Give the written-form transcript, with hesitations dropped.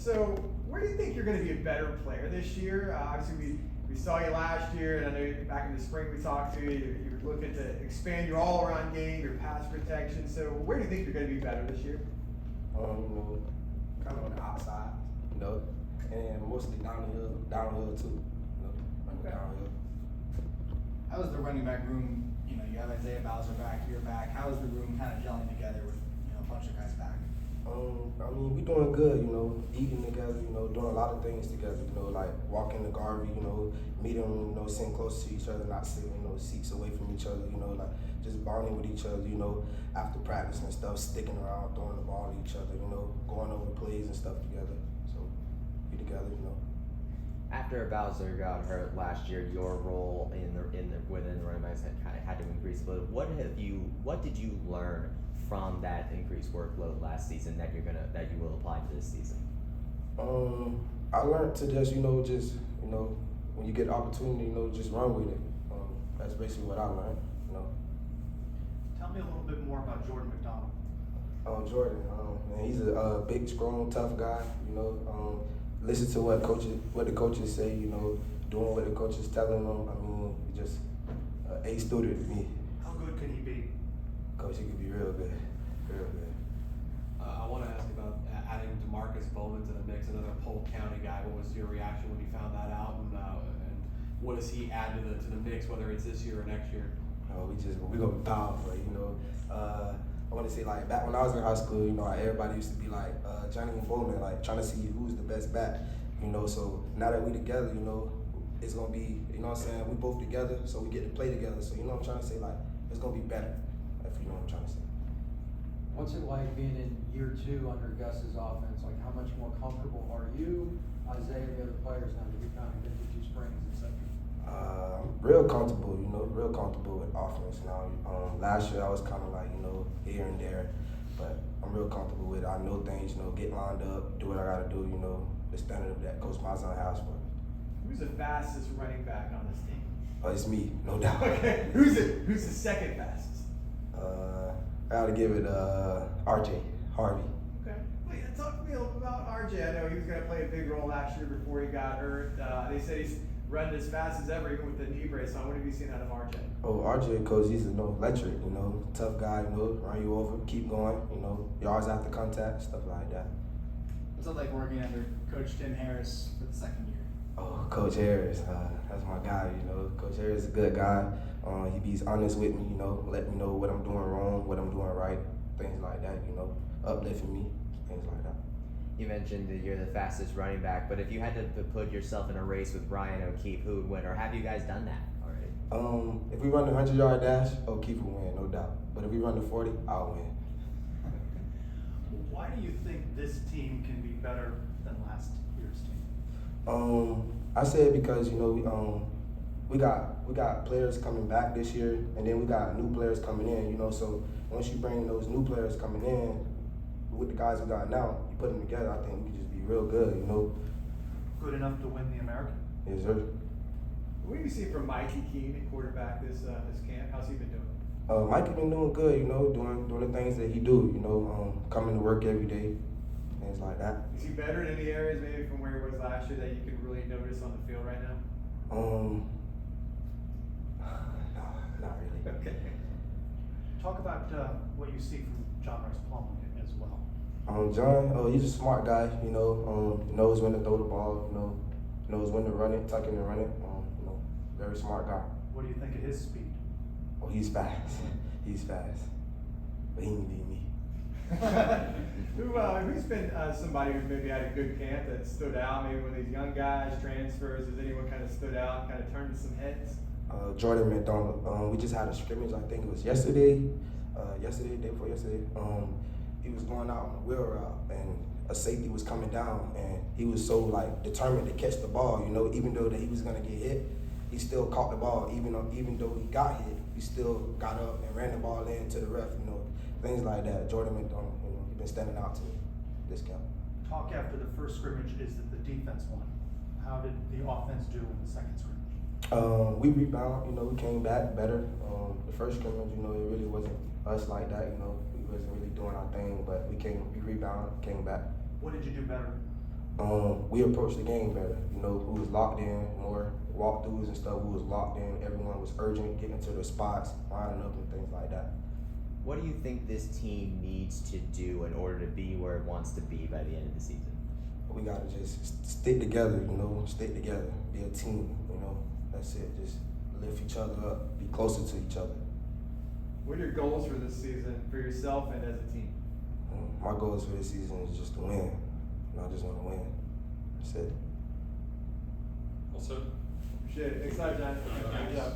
So where do you think you're going to be a better player this year? Obviously, we saw you last year, and I know back in the spring we talked to you. You're looking to expand your all-around game, your pass protection. So where do you think you're going to be better this year? Kind of on the outside, and mostly downhill too, running downhill. How is the running back room? You have Isaiah Bowser back, you're back. How is the room kind of gelling together with a bunch of guys back? We doing good, eating together, doing a lot of things together, like walking to Garvey, meet them, sitting close to each other, not sitting, seats away from each other, like just bonding with each other, after practice and stuff, sticking around, throwing the ball at each other, going over plays and stuff together. So be together, After Bowser got hurt last year, your role within the running backs had to increase a little. What did you learn from that increased workload last season that you will apply to this season? I learned to just when you get the opportunity, just run with it. That's basically what I learned. Tell me a little bit more about Jordan McDonald. Jordan, man, he's a big, strong, tough guy. Listen to what the coaches say. Doing what the coaches telling them. He's just an A student to me. How good can he be? Coach, he could be real good, real good. I want to ask about adding DeMarcus Bowman to the mix, another Polk County guy. What was your reaction when you found that out, and what does he add to the mix, whether it's this year or next year? We gonna be powerful, I want to say, like, back when I was in high school, everybody used to be like Johnny and Bowman, like trying to see who's the best back, So now that we together, it's gonna be, we both together, so we get to play together. So what I'm trying to say, like, it's gonna be better, if you know what I'm trying to say. What's it like being in year 2 under Gus's offense? Like, how much more comfortable are you, Isaiah, and the other players now that you've kind of been through 2 springs, etc.? Real comfortable, real comfortable with offense now. Last year I was kind of like, here and there, but I'm real comfortable with it. I know things, get lined up, do what I gotta do, the standard that Coach Mazan has for us. Who's the fastest running back on this team? It's me, no doubt. Okay. Who's the second fastest? I gotta give it RJ, Harvey. Okay. Well, yeah, talk to me a little about RJ. I know he was going to play a big role last year before he got hurt. They said he's running as fast as ever, even with the knee brace on. What have you seen out of RJ? RJ, coach, he's electric, tough guy, run you over, keep going, you always have to contact, stuff like that. What's it like working under Coach Tim Harris for the second year? Oh, Coach Harris, that's my guy, Coach Harris is a good guy. He be honest with me, let me know what I'm doing wrong, what I'm doing right, things like that, uplifting me, things like that. You mentioned that you're the fastest running back, but if you had to put yourself in a race with Ryan O'Keefe, who would win, or have you guys done that already? If we run the 100-yard dash, O'Keefe will win, no doubt. But if we run the 40, I'll win. Why do you think this team can be better than last year's team? I said because we got players coming back this year, and then we got new players coming in. So once you bring those new players coming in with the guys we got now, you put them together. I think we can just be real good. Good enough to win the American? Yes, sir. What do you see from Mikey Keene at quarterback this camp? How's he been doing? Mikey been doing good. Doing the things that he do. Coming to work every day, things like that. Is he better in any areas maybe from where he was last year that you can really notice on the field right now? No, not really. Okay. Talk about what you see from John Rice Plum as well. John, he's a smart guy, knows when to throw the ball, knows when to run it, tuck it and run it. Very smart guy. What do you think of his speed? Oh, he's fast. He's fast. But he can beat me. Who's been somebody who's maybe had a good camp that stood out? Maybe one of these young guys, transfers, has anyone kind of stood out and kind of turned some heads? Jordan McDonald. We just had a scrimmage, I think it was yesterday, day before yesterday. He was going out on a wheel route and a safety was coming down and he was so determined to catch the ball, even though that he was gonna get hit, he still caught the ball. Even though he got hit, he still got up and ran the ball in to the ref, things like that. Jordan McDonald, he's been standing out to me this camp. Talk after the first scrimmage is that the defense won. How did the offense do in the second scrimmage? We rebound, we came back better. The first scrimmage, it really wasn't us like that, we wasn't really doing our thing, but we rebounded, came back. What did you do better? We approached the game better. You know, we was locked in, more walkthroughs and stuff. We was locked in. Everyone was urgent, getting to their spots, lining up and things like that. What do you think this team needs to do in order to be where it wants to be by the end of the season? We gotta just stick together, you know, stick together, be a team, you know. That's it. Just lift each other up, be closer to each other. What are your goals for this season for yourself and as a team? My goals for this season is just to win. I just want to win. That's it. Also. Appreciate it. Thanks a lot, John. Thanks. Good job.